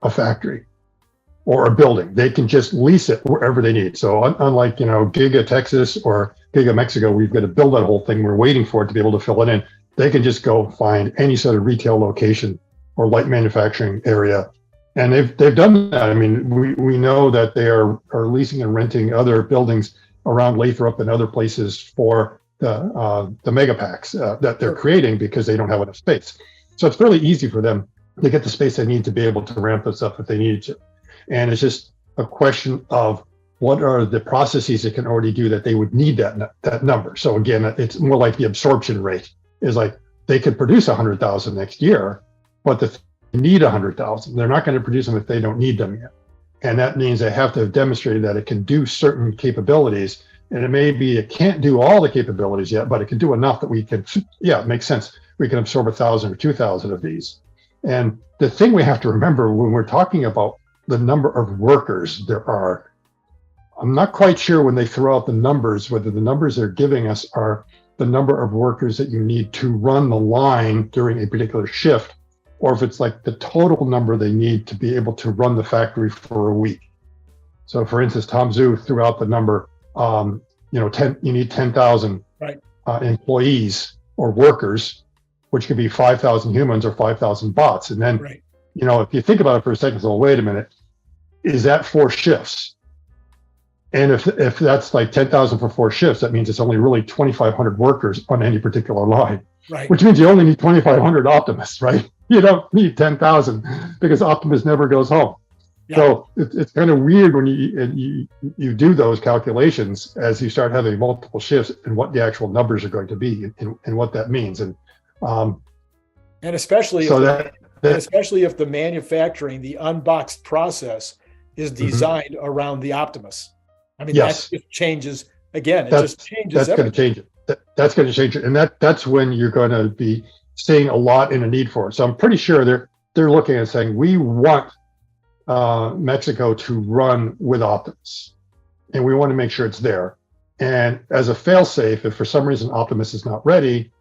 a factory or a building. They can just lease it wherever they need. So unlike, Giga Texas or Giga Mexico, we've got to build that whole thing. We're waiting for it to be able to fill it in. They can just go find any sort of retail location or light manufacturing area. And they've done that. I mean, we know that they are leasing and renting other buildings around Lathrop and other places for the mega packs that they're creating, because they don't have enough space. So it's fairly easy for them to get the space they need to be able to ramp this up if they needed to. And it's just a question of what are the processes it can already do that they would need that number. So again, it's more like the absorption rate is like they could produce 100,000 next year, but they need 100,000. They're not going to produce them if they don't need them yet. And that means they have to have demonstrated that it can do certain capabilities. And it can't do all the capabilities yet, but it can do enough that we can, it makes sense. We can absorb 1,000 or 2,000 of these. And the thing we have to remember when we're talking about the number of workers there are, I'm not quite sure when they throw out the numbers, whether the numbers they're giving us are the number of workers that you need to run the line during a particular shift, or if it's like the total number they need to be able to run the factory for a week. So for instance, Tom Zhu threw out the number, you need 10,000 employees or workers, which could be 5,000 humans or 5,000 bots. And then, if you think about it for a second, so wait a minute, is that 4 shifts? And if that's like 10,000 for 4 shifts, that means it's only really 2,500 workers on any particular line, which means you only need 2,500 Optimists, right? You don't need 10,000 because Optimus never goes home. Yeah. So it's kind of weird when you do those calculations as you start having multiple shifts and what the actual numbers are going to be and what that means. And especially especially if the manufacturing, the unboxed process is designed around the Optimus. I mean, that just changes again. That's going to change it. That's going to change it, and that's when you're going to be seeing a lot in a need for it. So I'm pretty sure they're looking at saying we want Mexico to run with Optimus, and we want to make sure it's there. And as a fail-safe, if for some reason Optimus is not ready,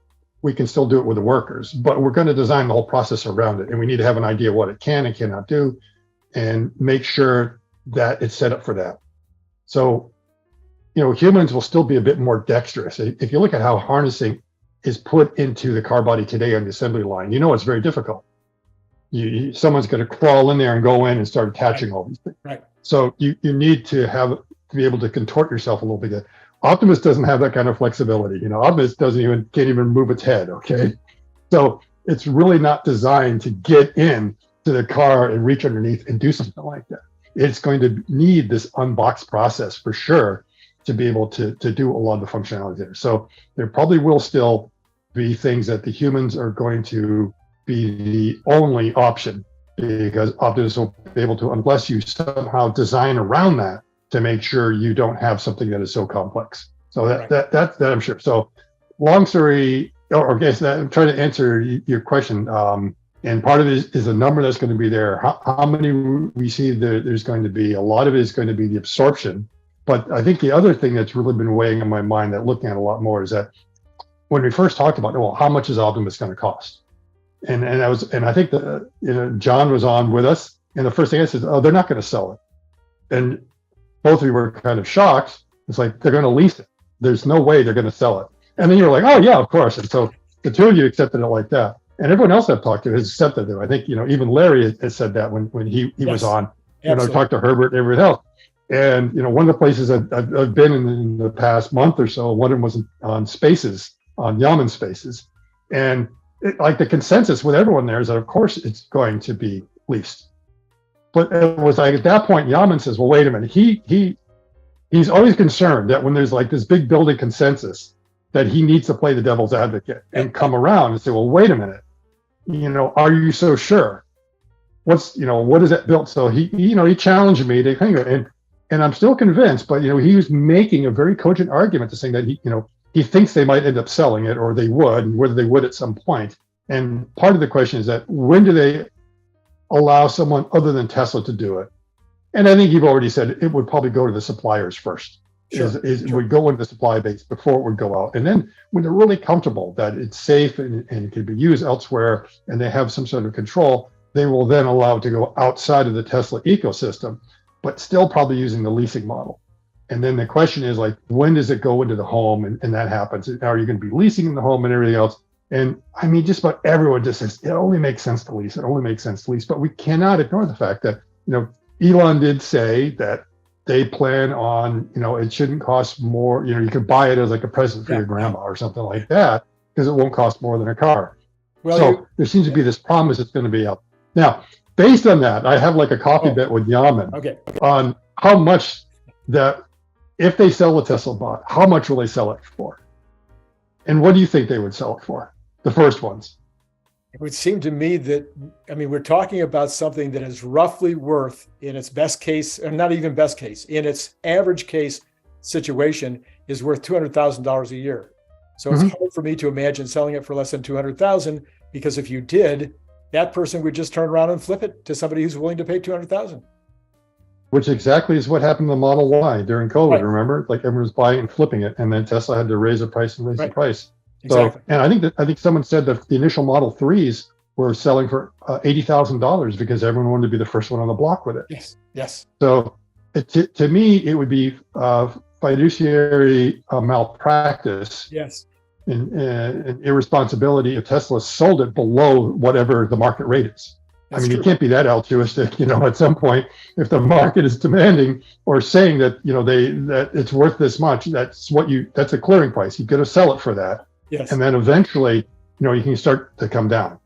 we can still do it with the workers. But we're going to design the whole process around it, and we need to have an idea what it can and cannot do, and make sure that it's set up for that. So, humans will still be a bit more dexterous. If you look at how harnessing is put into the car body today on the assembly line, it's very difficult. Someone's going to crawl in there and go in and start attaching all these things. Right. So you need to be able to contort yourself a little bit. Optimus doesn't have that kind of flexibility. Optimus can't even move its head. Okay. So it's really not designed to get in to the car and reach underneath and do something like that. It's going to need this unboxed process for sure to be able to do a lot of the functionality there. So there probably will still be things that the humans are going to be the only option, because Optimus will be able to, unless you somehow design around that to make sure you don't have something that is so complex. So that I'm sure. So long story, or I guess that I'm trying to answer your question. And part of it is a number that's going to be there. How many we see there's going to be. A lot of it is going to be the absorption. But I think the other thing that's really been weighing on my mind that looking at a lot more is that when we first talked about, well, how much is Optimus going to cost? And I think that John was on with us, and the first thing I said, oh, they're not going to sell it. And both of you were kind of shocked. It's like, they're going to lease it. There's no way they're going to sell it. And then you were like, oh yeah, of course. And so the two of you accepted it like that. And everyone else I've talked to has accepted it. I think, even Larry has said that when he was on, talked to Herbert and everything else. And, one of the places I've been in the past month or so, one of them was on Spaces, on Yaman Spaces. And like the consensus with everyone there is that, of course, it's going to be leased. But it was like at that point, Yaman says, well, wait a minute. He's always concerned that when there's like this big building consensus, that he needs to play the devil's advocate and come around and say, well, wait a minute. Are you so sure? What is that built? So he challenged me to kind of go, and I'm still convinced, but he was making a very cogent argument to saying that he thinks they might end up selling it, or they would, and whether they would at some point. And part of the question is that when do they allow someone other than Tesla to do it? And I think you've already said it would probably go to the suppliers first. Sure. It would go into the supply base before it would go out. And then when they're really comfortable that it's safe and can be used elsewhere, and they have some sort of control, they will then allow it to go outside of the Tesla ecosystem, but still probably using the leasing model. And then the question is, like, when does it go into the home and that happens? Are you going to be leasing in the home and everything else? And I mean, just about everyone just says, it only makes sense to lease. It only makes sense to lease. But we cannot ignore the fact that, Elon did say that they plan on, it shouldn't cost more. You could buy it as like a present for your grandma or something like that, because it won't cost more than a car. Well, so there seems to be this promise it's going to be out. Now, based on that, I have like a coffee bet with Yaman on how much that, if they sell the Tesla bot, how much will they sell it for? And what do you think they would sell it for? The first ones. It would seem to me that, we're talking about something that is roughly worth, in its best case, or not even best case, in its average case situation, is worth $200,000 a year. So it's hard for me to imagine selling it for less than $200,000, because if you did, that person would just turn around and flip it to somebody who's willing to pay $200,000. Which exactly is what happened to the Model Y during COVID. Right. Remember, like everyone was buying and flipping it, and then Tesla had to raise the price and raise the price. Exactly. So, and I think someone said that the initial Model 3s were selling for $80,000 because everyone wanted to be the first one on the block with it. Yes. So to me, it would be fiduciary malpractice. Yes. And irresponsibility if Tesla sold it below whatever the market rate is. That's true. You can't be that altruistic, at some point, if the market is demanding or saying that, that it's worth this much, that's a clearing price. You got to sell it for that. Yes. And then eventually, you can start to come down.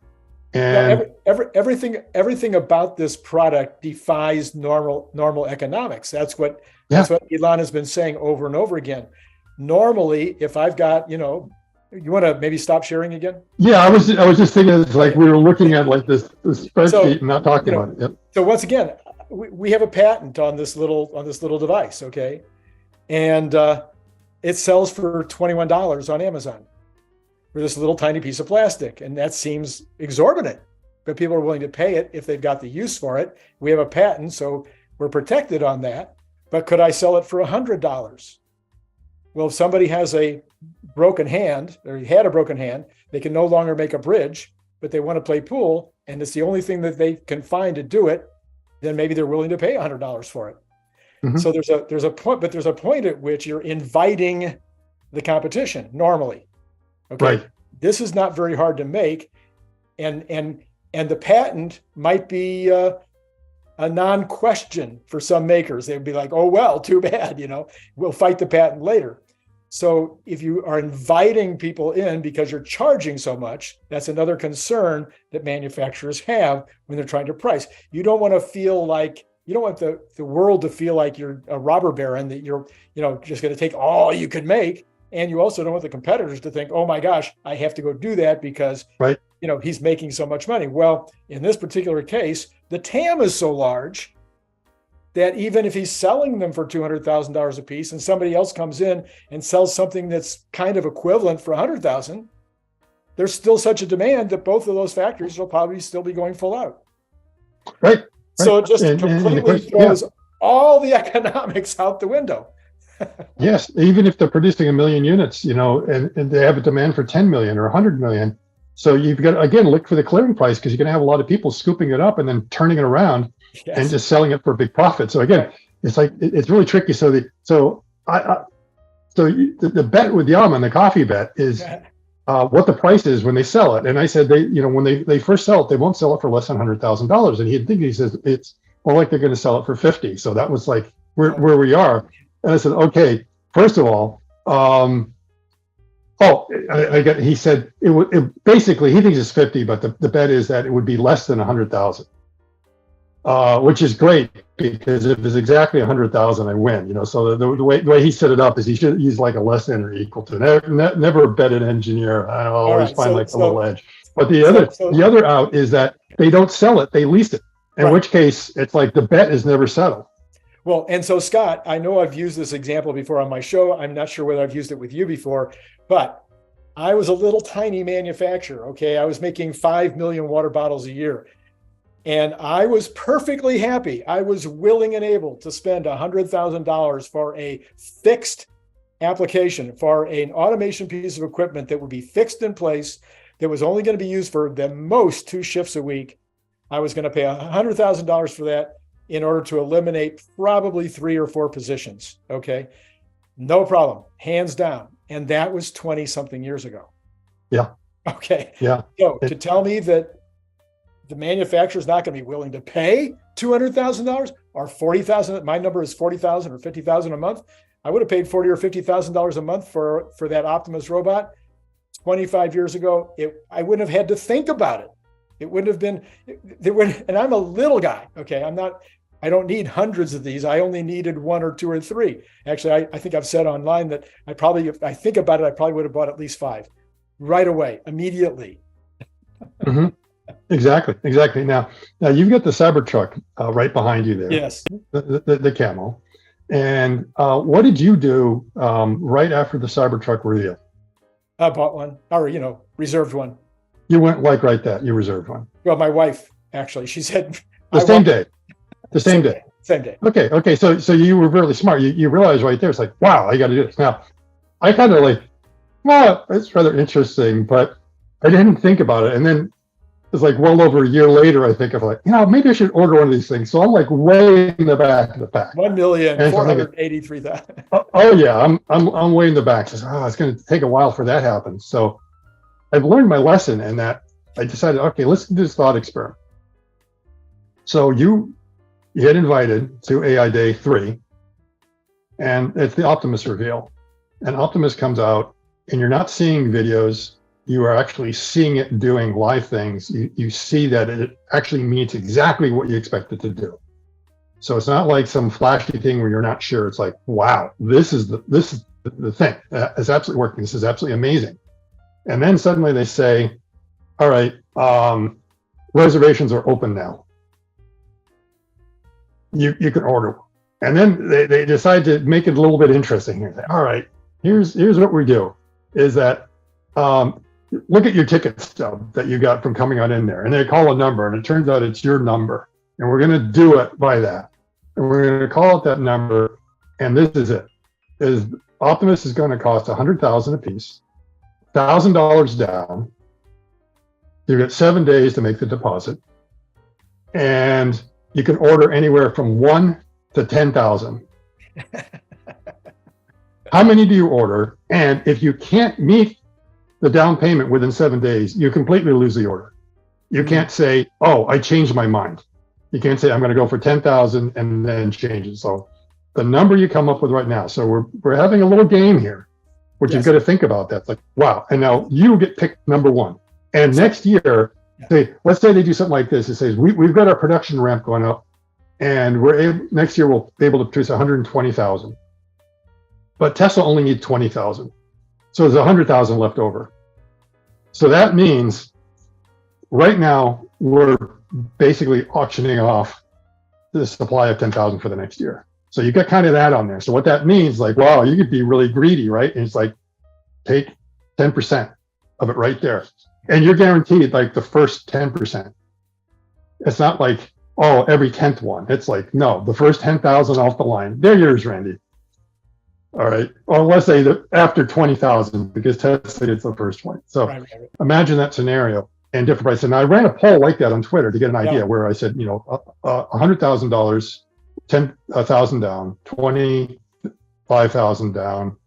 And everything about this product defies normal economics. That's what Elon has been saying over and over again. Normally, if I've got, you want to maybe stop sharing again? Yeah, I was just thinking, it's like we were looking at like this spreadsheet and not talking about it. Yep. So once again, we have a patent on this little device, okay, and it sells for $21 on Amazon for this little tiny piece of plastic, and that seems exorbitant, but people are willing to pay it if they've got the use for it. We have a patent, so we're protected on that. But could I sell it for $100? Well, if somebody has a broken hand, or had a broken hand, they can no longer make a bridge, but they want to play pool, and it's the only thing that they can find to do it, then maybe they're willing to pay $100 for it. So there's a point at which you're inviting the competition normally. Okay. Right. This is not very hard to make, and the patent might be a non-question for some makers. They'd be like, oh well, too bad, we'll fight the patent later. So if you are inviting people in because you're charging so much, that's another concern that manufacturers have when they're trying to price. You don't want the world to feel like you're a robber baron, that you're, just going to take all you can make. And you also don't want the competitors to think, oh my gosh, I have to go do that because Right. he's making so much money. Well, in this particular case, the TAM is so large that even if he's selling them for $200,000 a piece and somebody else comes in and sells something that's kind of equivalent for $100,000, there's still such a demand that both of those factories will probably still be going full out. Right. So it just completely throws all the economics out the window. Yes, even if they're producing 1 million units, and they have a demand for 10 million or 100 million. So you've got to, again, look for the clearing price, because you're going to have a lot of people scooping it up and then turning it around and just selling it for a big profit. So again, it's like, it's really tricky. So the bet with Yaman, the coffee bet, is what the price is when they sell it. And I said, when they first sell it, they won't sell it for less than $100,000. And he says it's more like they're going to sell it for 50. So that was like where we are. And I said, okay, first of all, he said basically he thinks it's 50, but the bet is that it would be less than 100,000, which is great, because if it's exactly 100,000, I win. So the way he set it up is he's like a less than or equal to. Never bet an engineer. I always find a little edge. But the other out is that they don't sell it; they lease it. In which case, it's like the bet is never settled. Well, and so Scott, I know I've used this example before on my show. I'm not sure whether I've used it with you before, but I was a little tiny manufacturer. Okay. I was making 5 million water bottles a year, and I was perfectly happy. I was willing and able to spend $100,000 for a fixed application, for an automation piece of equipment that would be fixed in place, that was only going to be used for the most 2 shifts a week. I was going to pay $100,000 for that in order to eliminate probably 3 or 4 positions. Okay. No problem. Hands down. And that was 20 something years ago. Yeah. Okay. Yeah. So to tell me that the manufacturer is not going to be willing to pay $200,000 or $40,000, my number is $40,000 or $50,000 a month. I would have paid $40,000 or $50,000 a month for that Optimus robot 25 years ago. I wouldn't have had to think about it. It wouldn't have been, and I'm a little guy. Okay. I don't need hundreds of these. I only needed 1 or 2 or 3. Actually, I think I've said online that if I think about it, I probably would have bought at least 5 right away, immediately. Mm-hmm. Exactly. Now you've got the Cybertruck right behind you there. Yes. The Camel. And what did you do right after the Cybertruck reveal? I bought one, or reserved one. You went like right that you reserved one. Well, my wife actually, she said the same day. The same day. Same day. Okay. So you were really smart. You realized right there, it's like, wow, I got to do this. Now, I kind of like, well, it's rather interesting, but I didn't think about it. And then it's like well over a year later, I think of like, maybe I should order one of these things. So I'm like way in the back of the pack. 1,483,000. Oh yeah, I'm way in the back. Says, it's going to take a while for that to happen. So I've learned my lesson, in that I decided, okay, let's do this thought experiment. So you get invited to AI Day 3, and it's the Optimus reveal. And Optimus comes out, and you're not seeing videos. You are actually seeing it doing live things. You see that it actually meets exactly what you expect it to do. So it's not like some flashy thing where you're not sure. It's like, wow, this is the thing. It's absolutely working. This is absolutely amazing. And then suddenly they say, all right, reservations are open now. You can order. And then they decide to make it a little bit interesting here. Say, all right, here's what we do, is that look at your ticket stub that you got from coming on in there. And they call a number, and it turns out it's your number. And we're going to do it by that. And we're going to call it that number. And this is it. Optimus is going to cost $100,000 a piece, $1,000 down. You get 7 days to make the deposit. And you can order anywhere from 1 to 10,000. How many do you order? And if you can't meet the down payment within 7 days, you completely lose the order. You can't say, oh, I changed my mind. You can't say, I'm going to go for 10,000 and then change it. So the number you come up with right now. So we're having a little game here, which you've got to think about. That's like, wow. And now you get picked number 1. And next year, let's say they do something like this. It says, we've got our production ramp going up, and next year we'll be able to produce 120,000. But Tesla only needs 20,000. So there's 100,000 left over. So that means right now we're basically auctioning off the supply of 10,000 for the next year. So you got kind of that on there. So what that means, like, wow, you could be really greedy, right? And it's like, take 10% of it right there. And you're guaranteed like the first 10%. It's not like, oh, every 10th one. It's like, no, the first 10,000 off the line, they're yours, Randy. All right. Or let's say that after 20,000, because Tesla gets the first one. So right. Imagine that scenario and different prices. And I ran a poll like that on Twitter to get an idea where I said, $100,000, 10,000 down, 25,000 down,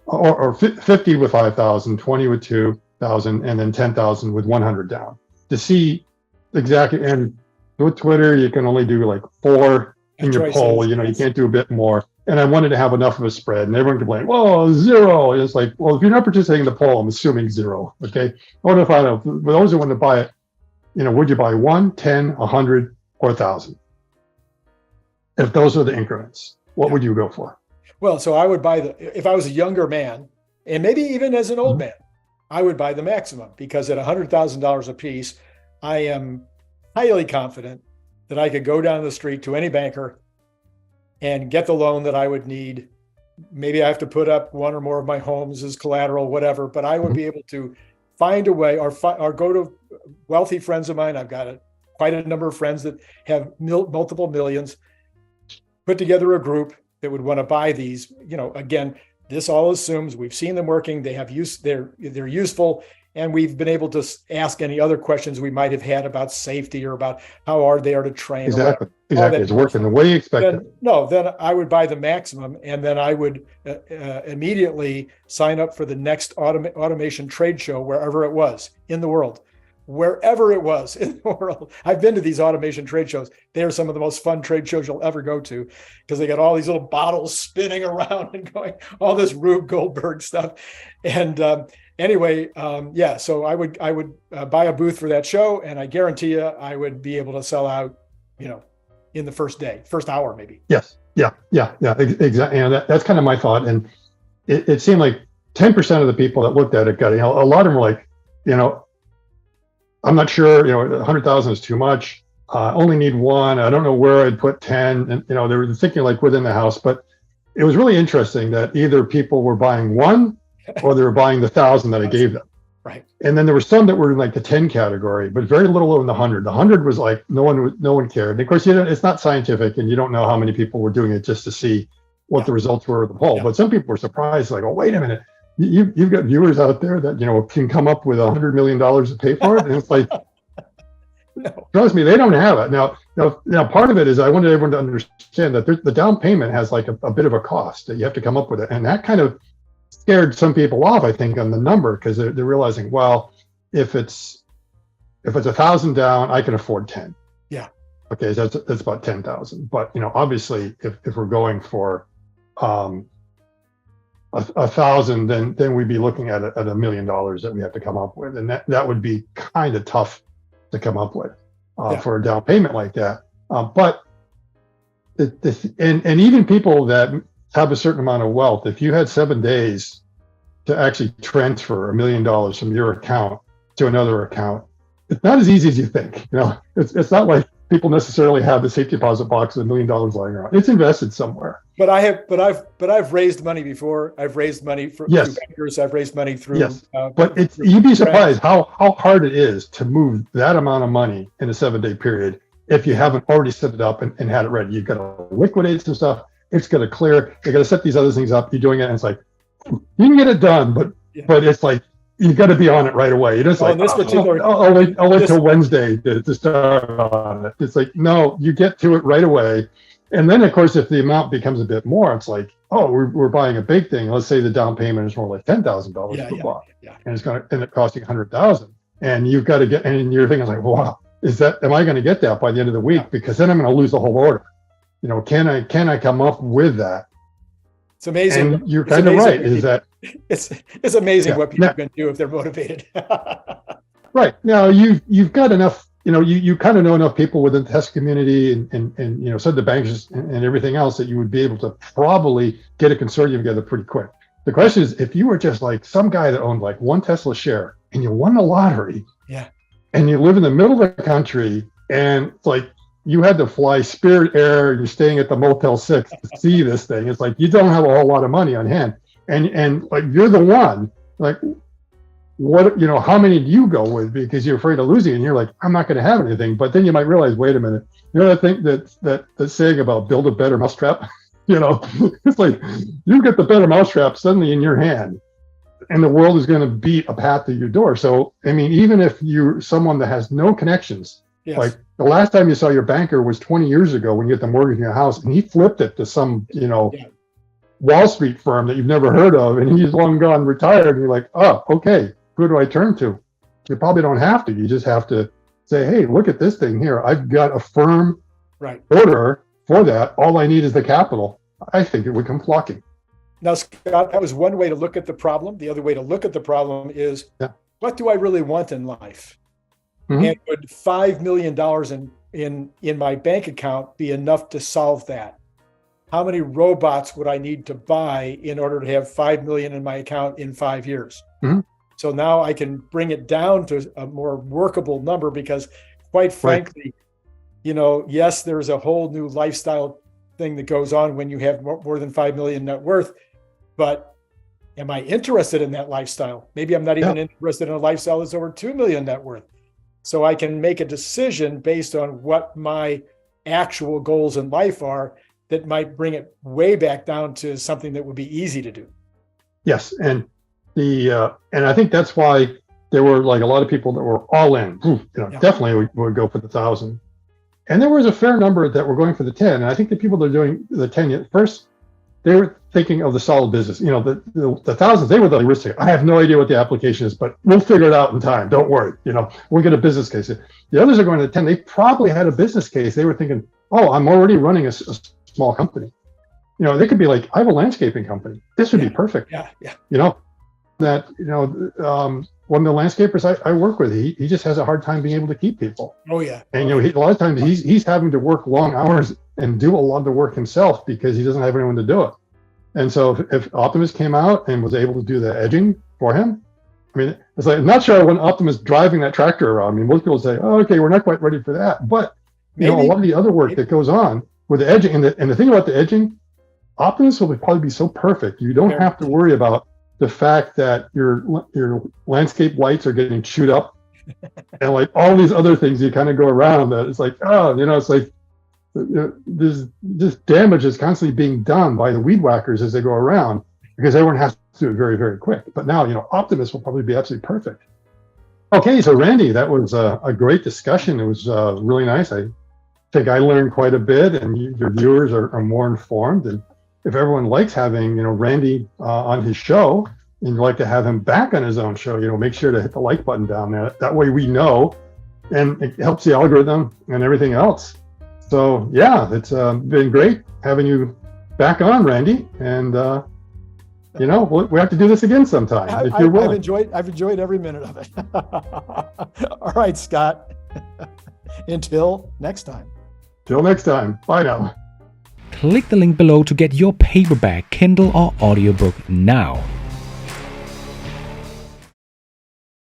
or 50 with 5,000, 20 with 2,000, and then 10,000 with 100 down to see exactly. And with Twitter, you can only do like 4 in your poll. You can't do a bit more. And I wanted to have enough of a spread, and everyone complained, "Whoa, 0." It's like, well, if you're not participating in the poll, I'm assuming 0. Okay. I want to find out for those who want to buy it. Would you buy 1, 10, 100, or 1,000? If those are the increments, what would you go for? Well, so I would buy if I was a younger man, and maybe even as an old man, I would buy the maximum, because at $100,000 a piece, I am highly confident that I could go down the street to any banker and get the loan that I would need. Maybe I have to put up one or more of my homes as collateral, whatever, but I would be able to find a way, or go to wealthy friends of mine. I've got quite a number of friends that have multiple millions, put together a group that would want to buy these. Again, this all assumes we've seen them working. They have use. They're useful, and we've been able to ask any other questions we might have had about safety or about how hard they are to train. Exactly. It's working the way you expect it. Then I would buy the maximum, and then I would immediately sign up for the next automation trade show wherever it was in the world. Wherever it was in the world. I've been to these automation trade shows. They are some of the most fun trade shows you'll ever go to, because they got all these little bottles spinning around and going, all this Rube Goldberg stuff. And anyway, so I would buy a booth for that show, and I guarantee you I would be able to sell out, in the first hour, maybe. Yes. Yeah. Exactly. And that's kind of my thought. And it seemed like 10% of the people that looked at it got, a lot of them were like, I'm not sure, 100,000 is too much. I only need 1. I don't know where I'd put 10. And, they were thinking like within the house, but it was really interesting that either people were buying 1 or they were buying the 1,000 that I gave them. Right. And then there were some that were in like the 10 category, but very little in the 100. The 100 was like, no one cared. And of course, it's not scientific, and you don't know how many people were doing it just to see what the results were of the poll. But some people were surprised, like, oh, wait a minute. You've got viewers out there that can come up with $100 million to pay for it, and it's like, trust me, they don't have it now. Part of it is I wanted everyone to understand that the down payment has like a bit of a cost that you have to come up with it, and that kind of scared some people off, I think, on the number, because they're realizing, well, if it's 1,000 down, I can afford 10. Yeah. Okay, so that's about 10,000. But obviously, if we're going for 1,000, then we'd be looking at $1 million that we have to come up with, and that would be kind of tough to come up with for a down payment like that. But and even people that have a certain amount of wealth, if you had 7 days to actually transfer $1 million from your account to another account, it's not as easy as you think. It's not like people necessarily have the safety deposit box with $1 million lying around. It's invested somewhere. But I've raised money before. I've raised money through bankers. I've raised money through. Yes. But you'd be surprised how hard it is to move that amount of money in a 7-day period if you haven't already set it up and had it ready. You've got to liquidate some stuff. It's got to clear. You got to set these other things up. You're doing it, and it's like you can get it done, but it's like you got to be on it right away. You're just I'll wait till Wednesday to start on it. It's like, no, you get to it right away. And then, of course, if the amount becomes a bit more, it's like, oh, we're buying a big thing. Let's say the down payment is more like $10,000 per block, and it's going to end up costing $100,000. And you've got to get, and you're thinking like, wow, am I going to get that by the end of the week? Because then I'm going to lose the whole order. Can I come up with that? It's amazing. And you're kind of right. It's amazing what people can do if they're motivated. Right. Now you've got enough. You kind of know enough people within the test community and so the banks and everything else that you would be able to probably get a consortium together pretty quick. The question is, if you were just like some guy that owned like one Tesla share and you won the lottery, Yeah. and you live in the middle of the country, and it's like you had to fly Spirit Air, you're staying at the Motel 6 to see this thing. It's like you don't have a whole lot of money on hand, and like you're the one. Like, what, how many do you go with because you're afraid of losing? And you're like, I'm not going to have anything. But then you might realize, wait a minute, that thing that saying about build a better mousetrap. It's like you get the better mousetrap suddenly in your hand, and the world is going to beat a path to your door. So, I mean, even if you're someone that has no connections, Yes. like the last time you saw your banker was 20 years ago when you get the mortgage in your house, and he flipped it to some, Wall Street firm that you've never heard of, and he's long gone retired, and you're like, oh, okay, who do I turn to? You probably don't have to. You just have to say, hey, look at this thing here. I've got a firm order for that. All I need is the capital. I think it would come flocking. Now, Scott, that was one way to look at the problem. The other way to look at the problem is, what do I really want in life? Mm-hmm. And would $5 million in my bank account be enough to solve that? How many robots would I need to buy in order to have $5 million in my account in 5 years? Mm-hmm. So now I can bring it down to a more workable number, because quite frankly, yes, there's a whole new lifestyle thing that goes on when you have more than 5 million net worth, but am I interested in that lifestyle? Maybe I'm not even interested in a lifestyle that's over 2 million net worth. So I can make a decision based on what my actual goals in life are that might bring it way back down to something that would be easy to do. Yes. And I think that's why there were like a lot of people that were all in, definitely would go for the 1,000. And there was a fair number that were going for the 10. And I think the people that are doing the 10 at first, they were thinking of the solid business. The thousands, they were the risk. I have no idea what the application is, but we'll figure it out in time. Don't worry. We'll get a business case. The others are going to 10. They probably had a business case. They were thinking, oh, I'm already running a small company. They could be like, I have a landscaping company. This would be perfect. One of the landscapers I work with, he just has a hard time being able to keep people. Oh yeah. And a lot of times he's having to work long hours and do a lot of the work himself because he doesn't have anyone to do it. And so if Optimus came out and was able to do the edging for him, I mean, it's like, I'm not sure when Optimus driving that tractor around. I mean, most people say, oh, okay, we're not quite ready for that. But a lot of the other work that goes on with the edging, and the thing about the edging, Optimus will probably be so perfect. You don't have to worry about the fact that your landscape lights are getting chewed up and like all these other things you kind of go around that it's like, it's like this damage is constantly being done by the weed whackers as they go around because everyone has to do it very, very quick. But now, Optimus will probably be absolutely perfect. Okay, so Randy, that was a great discussion. It was really nice. I think I learned quite a bit, and your viewers are more informed. And if everyone likes having, Randy on his show, and you'd like to have him back on his own show, make sure to hit the like button down there. That way we know, and it helps the algorithm and everything else. So yeah, it's been great having you back on, Randy. And we have to do this again sometime if you're willing. I've enjoyed every minute of it. All right, Scott. Until next time. Till next time. Bye now. Click the link below to get your paperback, Kindle, or audiobook now.